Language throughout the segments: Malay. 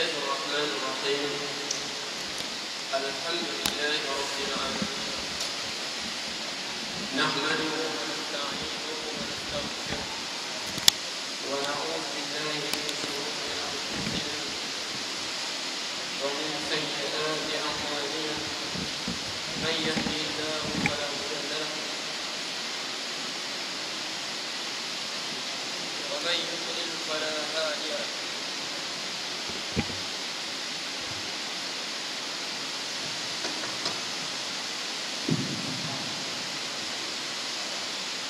الله الرحمن الرحيم. الحمد لله رب العالمين، نحمده ونستعينه ونستغفره ونعوذ بالله من شرور أنفسنا ومن سيئات أعمالنا، من يهده الله فلا مضل له ومن يضلل فلا هادي له.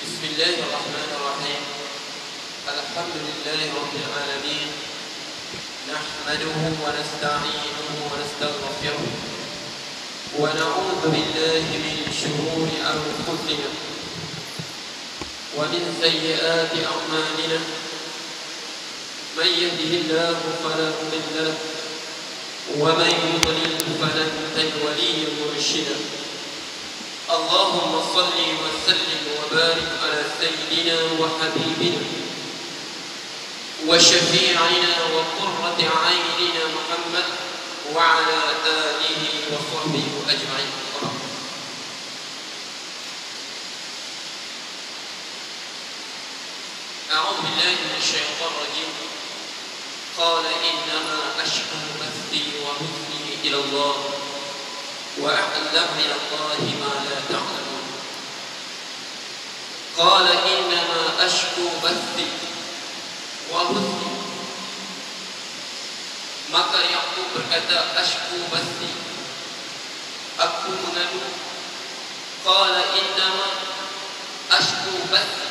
بسم الله الرحمن الرحيم. الحمد لله رب العالمين، نحمده ونستعينه ونستغفره ونعوذ بالله من شرور أنفسنا ومن سيئات أعمالنا، من يهده الله فلا مضل له ومن يضلل فلن تجد وليا مرشدا. اللهم صل وسلم وبارك على سيدنا وحبيبنا وشفيعنا وقرة عيننا محمد وعلى آله وصحبه أجمعين. أعوذ بالله من الشيطان الرجيم. قال إنما أشكو بثي وحزني إلى الله وأعلم من الله ما لا تعلمون. قال إنما أشكو بثي وحزني. Maka Yakub berkata, ashku basti, aku mengadu. Qala innama ashku basti.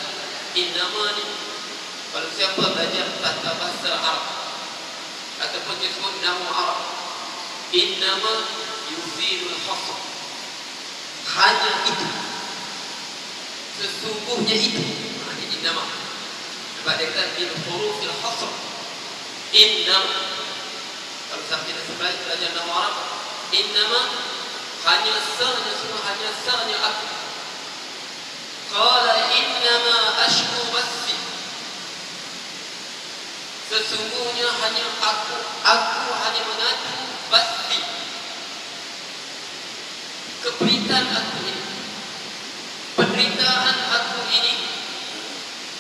Innama ni, kalau siapa belajar tata bahasa Arab ataupun disebut nama Arab, innama yufidul hasr, hanya itu, sesungguhnya itu. Ini innama. Sebab dia kata min hurufil hasr. Innama, kalau kita belajar nama Arab, innama hanya sahnya, semua hanya sahnya aku. Qala innama ashku basi, sesungguhnya hanya aku hanya mengadu basi, kepritan aku ini, penderitaan aku ini,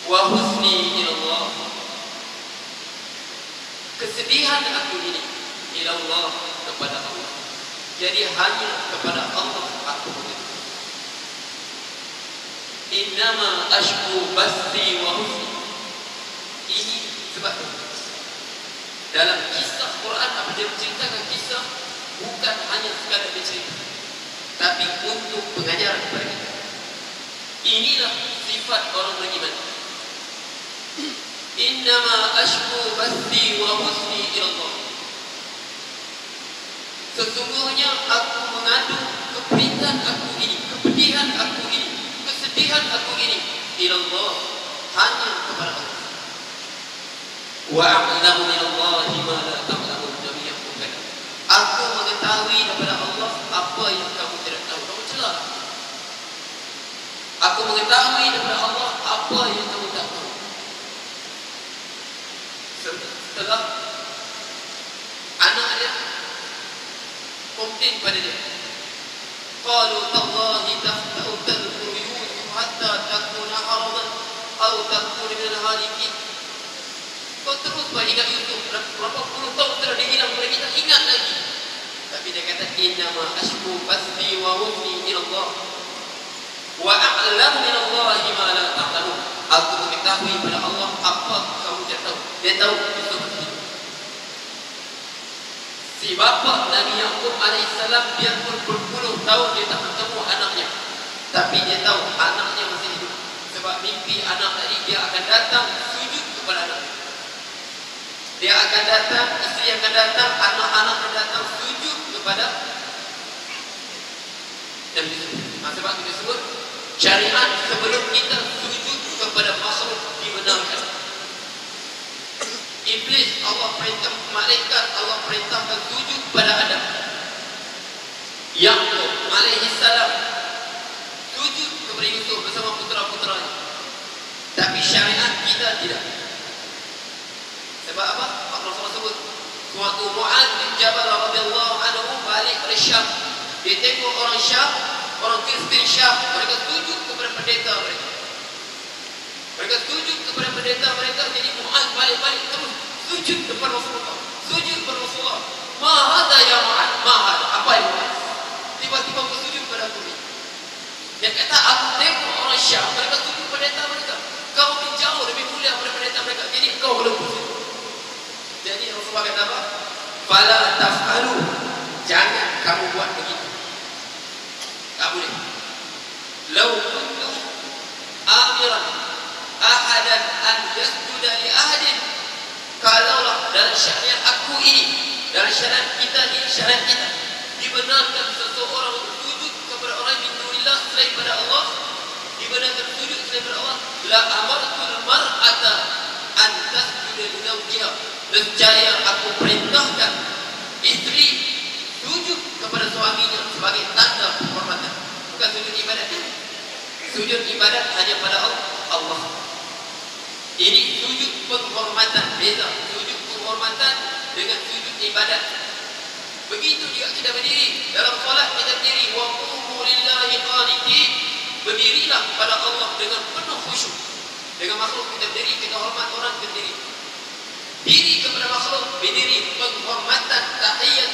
wa husni ilallah, kesedihan aku ini, ilallah, kepada Allah. Jadi hanya kepada Allah aku begitu. Innama ashku basti wa husni. Ini sebab dalam kisah Quran, apa dia menceritakan kisah, bukan hanya sekadar bercerita, tapi untuk pengajaran kepada kita. Inilah sifat orang beriman. Innama ashku basti wa husni ilallah, sesungguhnya aku mengadu kepritan aku ini, kepedihan aku ini, kesedihan aku ini, ilallah, hanya kepada Allah. Wa a'lamu minallahi ma la ta'lamun. Nabi Yakub kata, aku mengetahui daripada Allah apa yang kamu tidak tahu. Kamu celah. Aku mengetahui daripada Allah apa yang kamu tak tahu. Setelah anak dia komplain pada dia, qalu tallahi tafta'u tadhkuru Yusuf hatta takuna haradan aw takuna min al-halikin. Kau terus ingat Yusuf, berapa puluh tahun telah dia hilang pada kita, ingat lagi. Tapi dia kata, innama ashku basti wa husni ilallah wa a'lamu minallahi ma la ta'lamun. Aku mengetahui pada Allah apa kamu tidak tahu. Dia tahu Yusuf hidup. Si bapa Nabi Yakub alaihissalam, biarpun berpuluh tahun dia tak bertemu anaknya, tapi dia tahu anaknya masih hidup. Sebab mimpi anak tadi, dia akan datang sujud kepada anaknya. Dia akan datang, isteri akan datang, anak-anak akan datang sujud kepada Nabi Yusuf. Sebab kita sebut syariat sebelum kita sujud kepada makhluk dibenarkan. Iblis, Allah perintah malaikat, Allah perintahkan sujud pada Adam. Yakub alaihissalam sujud kepada Yusuf bersama putera-puteranya. Tapi syariat kita tidak. Sebab apa? Rasulullah sebut Suatu Mu'adz bin Jabal radhiyallahu anhu balik dari Syam. Dia tengok orang Syam, orang Kristen Syam, mereka sujud kepada pendeta mereka. Mereka sujud kepada pendeta mereka. Jadi Mu'adz balik-balik terus sujud depan Rasulullah. Sujud kepada Rasulullah. Ma hadza ya Mu'adz? Ma hadza? Apa ini Mu'adz? Tiba-tiba kau sujud pada aku ni. Dia kata, aku tengok orang Syam, mereka sujud pendeta mereka. Kau menjauh lebih mulia daripada pendeta mereka. Jadi kau belum sujud. Jadi Rasulullah kata apa? Fala taf'alu. Jangan kamu buat begitu. Tak boleh. Lau kuntu amiran ahadan an yasjuda li ahadin. Kalaulah dalam syariat aku ini, dalam syariat kita ini, syariat kita dibenarkan seseorang sujud kepada orang min dunillah selain pada Allah, dibenarkan sujud selain pada Allah, la amartul mar'ata an tasjuda li zawjiha. Nescaya aku perintahkan isteri sujud kepada suaminya sebagai tanda penghormatan. Bukan sujud ibadat. Sujud ibadat hanya pada Allah. Ini sujud penghormatan. Beza sujud penghormatan dengan sujud ibadat. Begitu juga kita berdiri dalam solat, kita berdiri wa qumu lillahi qanitin. Berdirilah pada Allah dengan penuh khusyuk. Dengan makhluk kita berdiri, kita hormat orang berdiri. Diri kepada makhluk, berdiri penghormatan, tahiyat,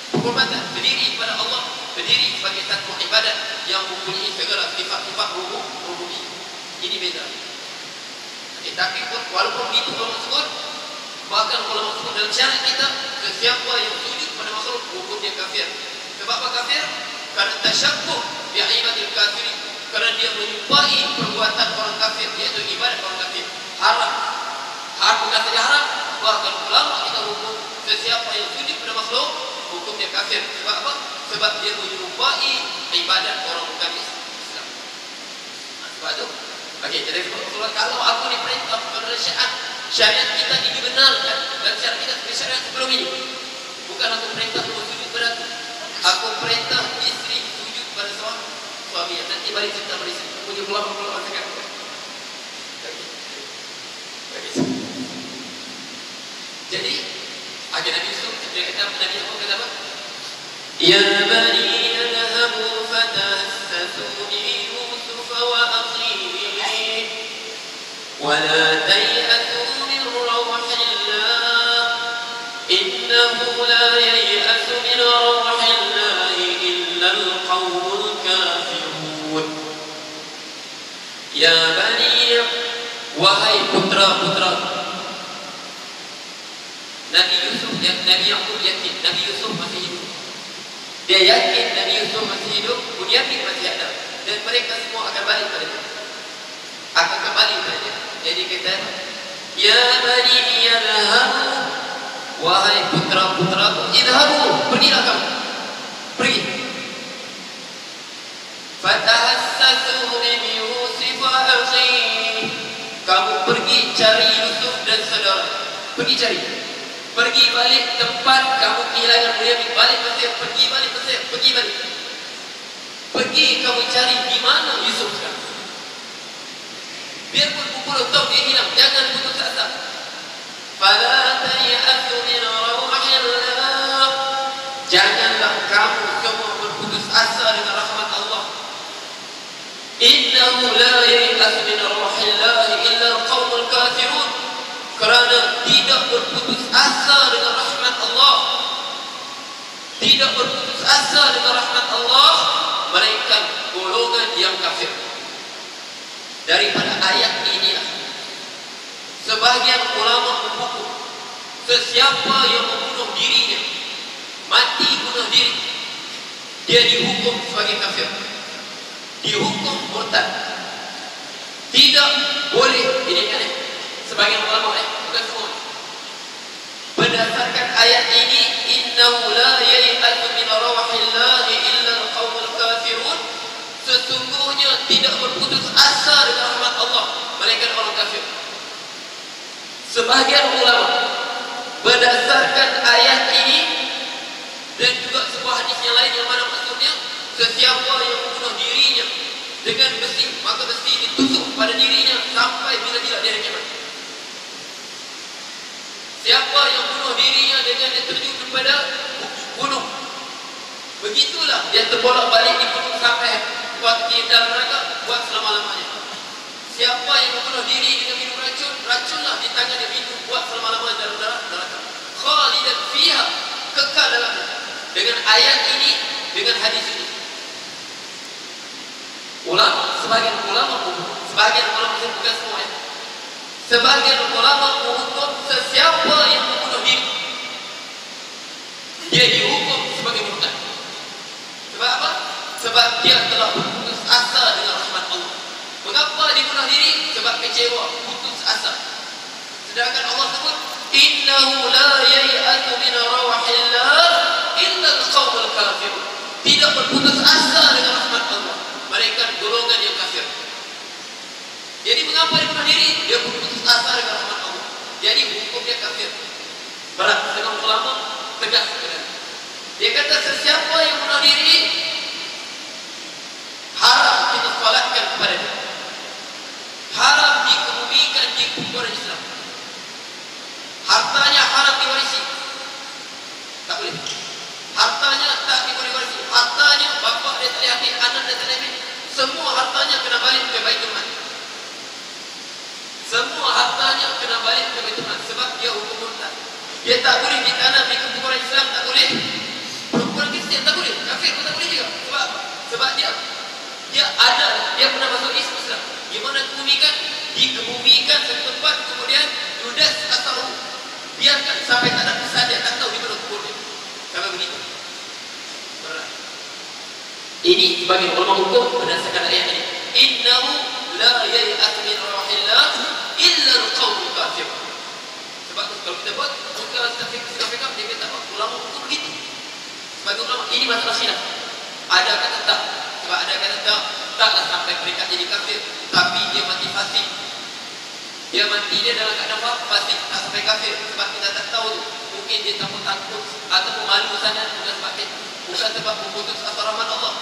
penghormatan, berdiri kepada Allah, berdiri sebagai satu ibadat yang mempunyai segala sifat-sifat rububiyah. Ini beza. Tapi walaupun itu ulama sebut, bahkan ulama sebut dalam syariat kita, sesiapa yang sujud pada makhluk hukum dia kafir. Sebab apa kafir? Karena tasyabbuh bi ibadatil kafirin. Karena dia menyerupai perbuatan orang kafir, iaitu ibadat orang kafir. Haram. Bukan saja haram, bahkan ulama kita hukum sesiapa yang sujud pada makhluk hukum dia kafir. Sebab apa? Sebab dia menyerupai ibadat orang bukan Islam. Sebab itu, okey, jadi kalau aku diperintah kepada syariat kita ini dibenarkan dan syariat kita sebagai syariat sebelum ini, bukan aku perintah untuk sujud pada aku perintah isteri sujud pada suami. Nanti balik cerita balik cerita punya ulama-ulama sekarang. Jadi akhir Nabi Yusuf dia kata, Nabi Yusuf kata apa? Ya bani yadhabu fatahassasu min Yusuf wa akhihi wa la tay'asu min rawhillah innahu la yay'asu min rawhillah illa al-qawmul kafirun. Ya bani, wahai putra-putra Nabi Yusuf, Nabi Yaqub yakin Nabi Yusuf masih hidup. Dia yakin Nabi Yusuf masih hidup, Bunyamin masih ada, dan mereka semua akan balik pada dia, akan kembali pada dia. Jadi kata, ya bani yadhabu, wahai putra-putraku, idhabu, pergilah kamu, pergi. Fatahassasu min Yusuf wa akhihi, kamu pergi cari Yusuf dan saudara, pergi cari. Pergi balik tempat kamu kehilangan Bunyamin, balik Mesir, pergi balik Mesir, pergi balik. Pergi kamu cari di mana Yusuf sekarang. Biarpun berpuluh tahun dia hilang, jangan putus asa. Fala tay'asu min rawhillah, janganlah kamu semua berputus asa dengan rahmat Allah. Innahu la yay'asu min rawhillah illa al-qawmul kafirun. Kerana tidak berputus asa dengan rahmat Allah, tidak berputus asa dengan rahmat Allah melainkan golongan yang kafir. Daripada ayat inilah sebahagian ulama menghukum sesiapa yang membunuh dirinya, mati bunuh diri, dia dihukum sebagai kafir, dihukum murtad. Tidak boleh, ini kan sebagian ulama, bukan semua. Berdasarkan ayat ini, innahu la yay'asu min rawhillah illa al-qawmul kafirun, sesungguhnya tidak berputus asa dengan rahmat Allah melainkan orang kafir. Sebahagian ulama berdasarkan ayat ini dan juga sebuah hadis yang lain yang mana maksudnya sesiapa yang membunuh dirinya dengan besi, maka besi ditusuk pada dirinya sampai bila-bila dia kiamat. Siapa yang bunuh dirinya dengan dia terjun kepada gunung, begitulah dia terbolak-balik di gunung sampai waktu dalam neraka buat selama-lamanya. Siapa yang membunuh diri dengan minum racun, racunlah di tangan dia minum buat selama-lamanya dalam neraka. Khalidan fiha, kekal dalamnya. Dengan ayat ini, dengan hadis ini, sebagian ulama bukan semua ya, sebagian ulama menghukum sesiapa yang membunuh diri, dia dihukum sebagai murtad. Sebab apa? Sebab dia telah berputus asa dengan rahmat Allah. Mengapa dibunuh diri? Sebab kecewa, putus asa. Sedangkan Allah sebut, innahu la yai'atu min rawahillah illa al-qaumul kafirun. Tidak berputus asa dengan rahmat Allah mereka golongan yang kafir. Jadi mengapa dia bunuh diri? Dia berputus asa dengan rahmat Allah. Jadi hukum dia kafir. Berat dengan ulama tegas sekali. Dia kata sesiapa yang bunuh diri, haram kita solatkan kepada dia, haram dikebumikan di kuburan Islam, hartanya haram diwarisi, tak boleh. Hartanya tak boleh warisi. Hartanya bapa dia tak boleh ambil, anak dia tak boleh ambil. Semua hartanya kena balik ke Baitul Mal. Semua hartanya kena balik ke Baitul Mal sebab dia hukum murtad. Dia tak boleh ditanam di kuburan Islam, tak boleh. Kuburan Kristian tak boleh. Kafir pun tak boleh juga. Sebab sebab dia ada, dia pernah masuk Islam. Gimana dikebumikan? Dikebumikan satu tempat, kemudian ludas atau biarkan sampai tak ada pesan dia, tak tahu di mana kubur dia. Sampai begitu. Ini sebagai ulama hukum berdasarkan ayat ini. Innahu la yai'atu min rawahillah illa al-qaumul kafir. Sebab tu kalau kita buat bukan kafir dia kata ulama hukum begitu. Sebagai ulama ini masalah khilaf. Ada kata tak, sebab ada kata taklah sampai mereka jadi kafir, tapi dia mati fasik. Dia mati dia dalam keadaan fasik, tak sampai kafir. Sebab kita tak tahu tu. Mungkin dia takut atau malu sana, bukan sebab memutus asa rahmat Allah.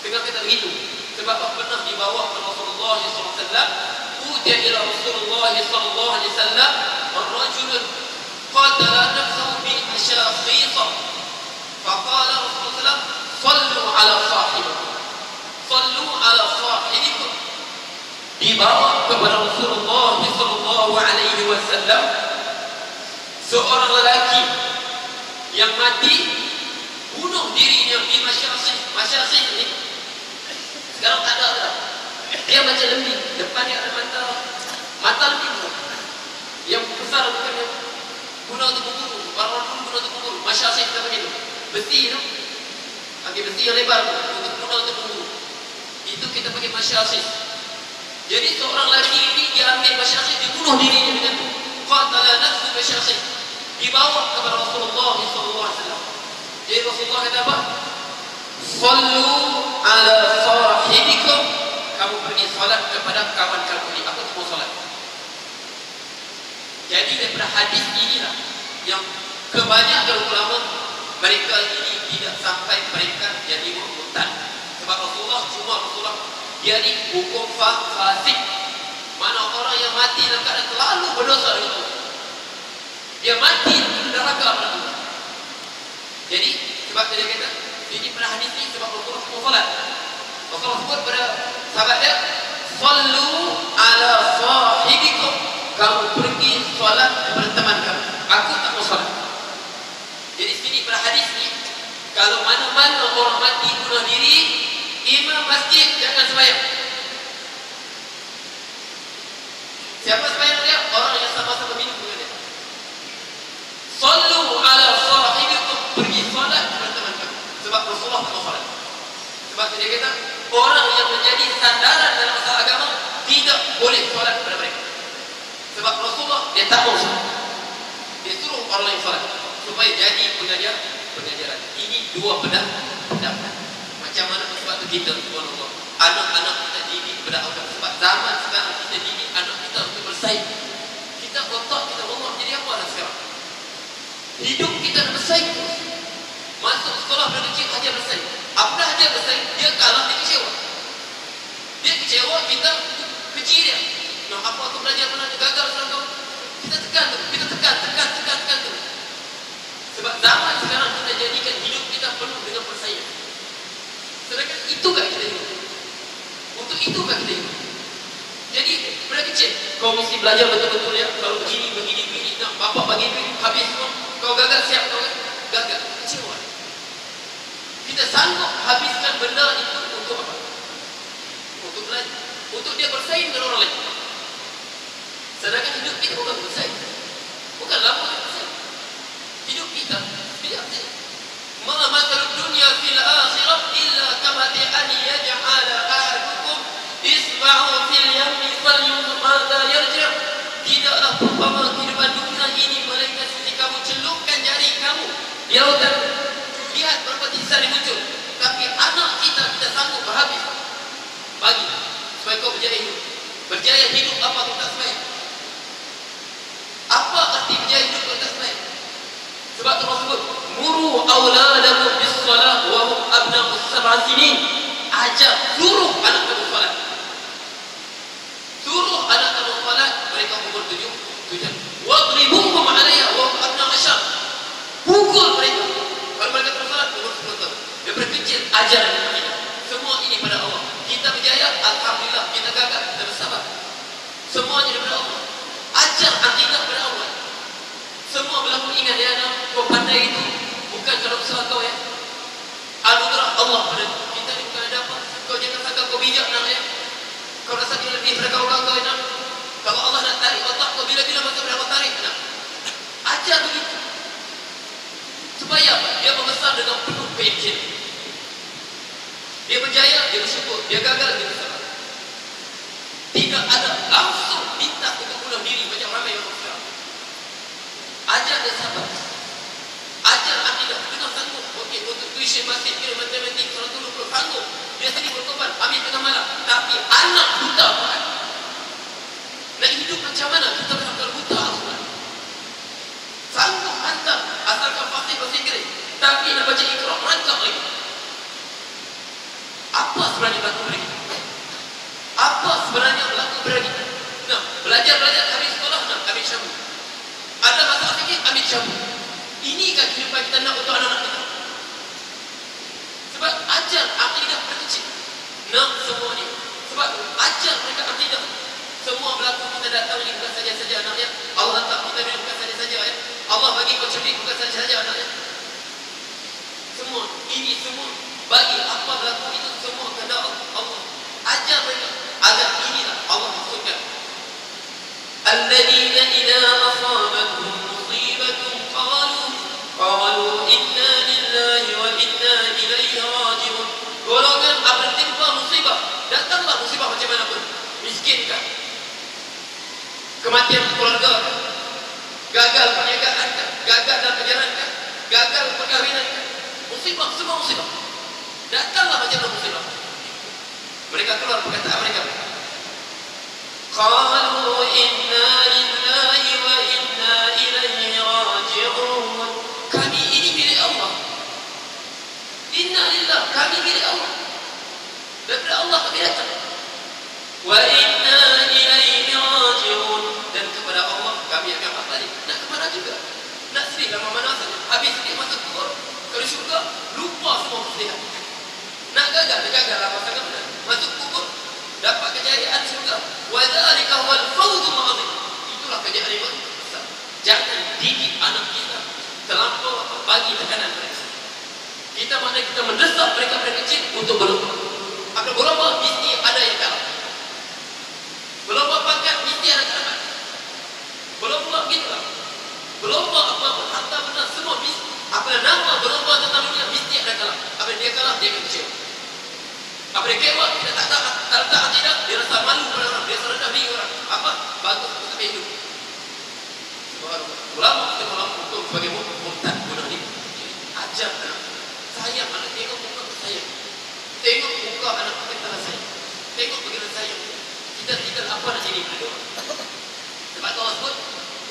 Dengan kata begitu, sebab pernah dibawa ke Rasulullah SAW, utiya ila Rasulullah SAW ar-rajulun qatala nafsahu bi ashakhisa, faqala Rasulullah sallu ala sahibikum, sallu ala sahibikum. Dibawa kepada Rasulullah SAW seorang lelaki yang mati bunuh dirinya di masyakhis. Masyakhis ni sekarang tak ada dah. Dia macam lembing, depan dia ada mata lembing. Yang besar bukan yang guna untuk memburu. Orang pun guna untuk memburu. Masyakhis kita panggil tu besi tu, pakai besi yang lebar untuk guna untuk memburu. Itu kita pakai masyakhis. Jadi seorang lelaki ini dia ambil masyakhis, dia bunuh dirinya dengan tu. Qatala nafsu masyakhis. Dibawa kepada Rasulullah SAW. Jadi Rasulullah kata apa? Sallu ala sahibikum. Kamu pergi salat kepada kawan kamu ini. Aku tak mau salat. Jadi daripada hadis inilah yang kebanyakan ulama mereka ini tidak sampai mereka jadi murtad. Sebab Rasulullah dia ni hukum fasik. Mana orang yang mati dalam keadaan terlalu berdosa dengan Allah, dia mati dalam neraka pada Allah. Jadi sebab dia kata ini pada hadis ini, sebab Rasulullah solat, Rasulullah sebut pada sahabat dia, sallu ala sahibikum. Kamu pergi solat kepada teman kamu, aku tak mau solat. Jadi sini pada hadis ini, kalau mana-mana orang mati bunuh diri, imam masjid jangan sembahyang. Siapa sembahyang dia? Orang yang sama-sama minum dengan dia. Sallu ala sahibikum, pergi solat kepada teman kamu. Sebab Rasulullah tak mau solat. Sebab dia kata orang yang menjadi sandaran dalam masalah agama tidak boleh solat kepada mereka. Sebab Rasulullah dia tak mau solat. Dia suruh orang lain solat supaya jadi pengajaran. Ini dua pendapat. Macam mana sebab itu kita subhanallah, anak-anak kita didik berdasarkan, sebab zaman sekarang kita didik anak kita untuk bersaing. Kita otak kita Allah jadi apa dah sekarang? Hidup kita nak bersaing terus. Masuk sekolah pada kecil ajar bersaing. Apa ajar bersaing? Dia kalah, dia kecewa. Dia kecewa, kita kecil dia. Nah, apa aku belajar mana dia gagal dalam kau? Kita tekan, menjadikan hidup kita penuh dengan persaingan. Sedangkan itukah kita hidup? Untuk itukah kita hidup? Jadi pada kecil kau mesti belajar betul-betul ya. Kalau begini, nak bapak bagi duit habis semua. Kau gagal, siap kau gagal. Kecewa. Kita sanggup habiskan benda itu untuk apa? Untuk belajar, untuk dia bersaing dengan orang lain. Sedangkan hidup kita bukan bersaing, bukan lama bersaing. Hidup kita biar saja. Ma masalud dunya fil akhirah illa kamathali an yaj'ala ahadukum isba'u fil yammi falyunzur madza yarji'. Tidaklah perumpamaan kehidupan dunia ini melainkan seperti kamu celupkan jari kamu di lautan, lihat berapa tisar yang muncul. Tapi anak kita sanggup berhabis bagi supaya kau berjaya hidup. Berjaya hidup apa kau tak sembahyang? Apa arti berjaya hidup kau tak sembahyang? Sebab Allah sebut muru auladakum bis salah wa hum abna'us sab'a sinin. Ajar suruh anak kamu solat. Suruh anak kamu solat mereka umur 7 tahun. Wadribuhum 'alayha wa hum abna'u 'ashar. Pukul mereka kalau mereka bersolat umur 10 tahun. Daripada kecil ajaran kita. Semua ini pada Allah. Kita berjaya, alhamdulillah. Kita gagal, kita bersabar. Semuanya daripada Allah. Ajar akidah pada Allah. Semua berlaku, ingat ya anak, kau pandai itu bukan kerana usaha kau ya. Anugerah Allah pada kita ni bukan ada apa. Kau jangan sangka kau bijak nak ya. Kau rasa dia lebih pada kau ya nak. Kalau Allah nak tarik otak kau bila-bila masa berapa tarik nak. Ajar begitu. Supaya apa? Dia membesar dengan penuh keyakinan. Dia berjaya, dia bersyukur. Dia gagal, dia bersabar. Tidak ada langsung minta untuk bunuh diri macam ramai orang sekarang. Ajar dia sabar. Ajar akidah. Tengah sanggup. Okey, untuk tuition masjid, kira matematik, 120 sanggup. Dia sendiri berkorban, ambil tengah malam. Tapi anak buta Quran. Nak hidup macam mana? Kita benar-benar buta Al-Quran. Sanggup hantar, asalkan fasih bahasa Inggeris. Tapi nak baca Iqra, rancak lagi. Apa sebenarnya berlaku pada kita? Apa sebenarnya berlaku pada kita? Nah, belajar habis sekolah, nak ambil syabu. Ada masalah sikit, ambil syabu. Inikah kehidupan kita nak untuk anak-anak kita? Sebab ajar akidah kecil. Nak semua ni. Sebab ajar mereka akidah. Semua berlaku kita datang ni bukan saja-saja anaknya. Allah hantar kita ni bukan saja-saja ya. Allah bagi kau cerdik bukan saja-saja anaknya. Semua, ini semua bagi apa berlaku itu semua kehendak Allah. Ajar mereka agar inilah Allah maksudkan. Alladzina idza asabatuhum musibatun qalu inna lillahi wa inna ilaihi raji'un. Golongan apabila timpa musibah, datanglah musibah macam mana pun. Miskinkah? Kematian keluarga kah? Gagal perniagaan kah? Gagal dalam perjalanan kah? Gagal perkahwinan kah? Musibah, semua musibah. Datanglah macam mana musibah. Mereka keluar perkataan mereka. Qalu inna lillahi wa inna ilaihi raji'un. Kami ini milik Allah. Inna lillah, kami milik Allah. Daripada Allah kami datang. Wa inna ilaihi raji'un. Dan kepada Allah kami akan balik. Nak ke mana juga? Nak sedih lama mana saja. Habis sedih masuk kubur. Kalau syurga, lupa semua kesedihan. Nak gagal, dia gagal lah masa kemudian. Masuk kubur, dapat kejayaan syurga. Wa dzalika huwal fawzul 'azim. Itulah kejayaan yang besar. Jangan didik anak kita terlampau bagi tekanan mereka. Kita mana kita mendesak mereka kecil untuk berlomba. Apabila berlomba mesti ada yang kalah. Berlomba pangkat mesti ada kalah. Berlomba gitulah. Berlomba apa-apa, harta benda semua mesti. Apabila nama berlomba tentang dunia mesti ada kalah. Apabila dia kalah dia akan kecewa. Apabila dia kecewa dia tak tidak, dia rasa malu pada orang, dia rasa rendah diri orang. Apa? Bagus untuk sampai hidup. Ulama kita ulama untuk sebagai murtad bunuh diri. Ajar anak. Sayang anak, tengok muka sayang. Tengok muka anak kita sayang. Tengok bagaimana sayang. Kita apa nak jadi pada orang. Sebab Allah sebut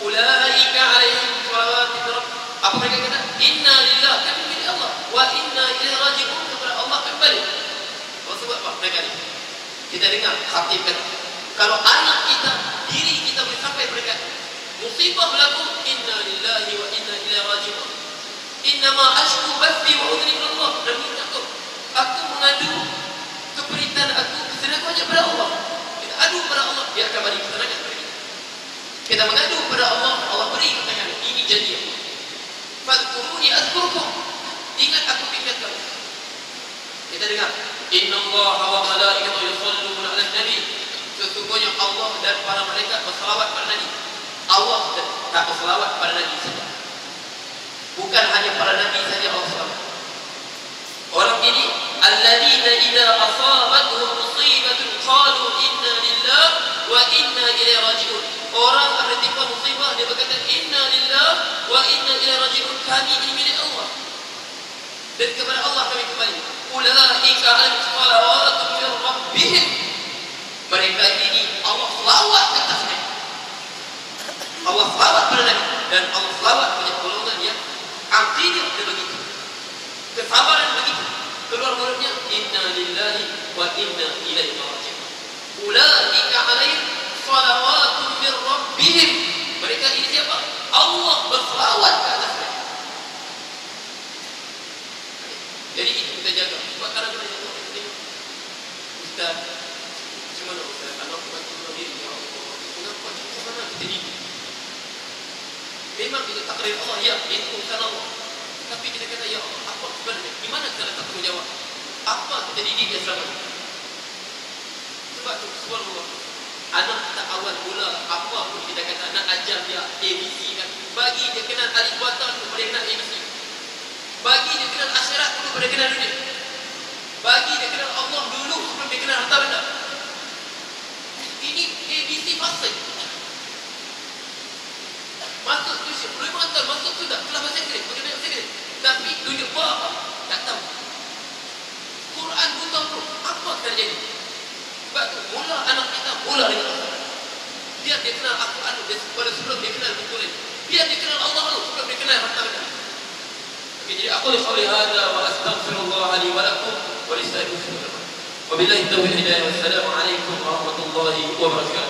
ulaika alaihim salawatun rabb. Apa mereka kata? Inna lillah, kami milik Allah. Wa inna ilaihi raji'un, kepada Allah kembali. Allah sebut apa mereka ni? Kita dengar khatib kata, kalau anak kita, diri kita boleh sampai berkata musibah berlaku, inna lillahi wa inna ilaihi raji'un. Innama ashku bathi wa udhri Allah. Nabi kata, aku mengadu keperitan aku, kesedihan aku hanya kepada Allah. Kita adu kepada Allah, dia akan beri ketenangan kepada kita. Kita mengadu kepada Allah, Allah beri ketenangan. Ini janji Allah. Fadhkuruni azkurkum. Ingat aku ingat kamu. Kita dengar, innallaha wa malaikatahu yusholluna 'alan nabi. Sesungguhnya Allah dan para malaikat berselawat pada Nabi. Allah tak berselawat pada Nabi saja. Bukan hanya para nabi saja Allah selawat. Orang ini alladzina idza asabatuhum musibatun qalu inna lillahi wa inna ilaihi raji'un. Orang yang tertimpa musibah dia berkata inna lillahi wa inna ilaihi raji'un. Kami ini milik Allah dan kepada Allah kami kembali. Ulaika alaihim salawatu min rabbihim. Mereka ini Allah selawat ke atasnya. Allah selawat pada Nabi dan Allah selawat pada golongan yang akidah dia begitu, kesabaran begitu. Keluar mulutnya inna lillahi wa inna ilaihi raji'un. Ulaika alaihim salawatu min rabbihim. Mereka ini siapa? Allah berselawat ke atas mereka. Jadi itu kita jaga. Sebab kadang-kadang kita tengok Ustaz, macam mana Ustaz? Anak bukan kita diri, ya Allah, kenapa macam mana kita didik? Memang itu takdir Allah, ya, itu urusan Allah. Tapi kita kata, ya Allah, apa sebenarnya? Di mana kita letak tanggungjawab? Apa kita didik dia selama ini? Sebab itu, subhanallah, anak kita awal mula, apa pun kita kata, nak ajar dia ABC kan. Bagi dia kenal alif bata dulu, pada kenal ABC. Bagi dia kenal akhirat dulu, pada kenal dunia. Bagi dia kenal Allah dulu, sebelum dia kenal harta benda. Ini ABC fasa. Masuk tuition, boleh menghantar, masuk sudah, kelas bahasa Inggeris, pakai bahasa Inggeris. Tapi tunjuk buat apa? Tak tahu. Quran pun tahu, apa terjadi? Sebab tu, mula anak kita, mula dengan Allah. Biar dia kenal Al-Quran pada sebelum dia kenal betul. Biar dia kenal Allah dulu, sebelum dia kenal harta benda. Okay, jadi aku qawli hadza wa astaghfirullah li wa lakum wa lisa'il muslimin. Wabillahi taufiq hidayah. Wassalamu alaikum warahmatullahi wabarakatuh.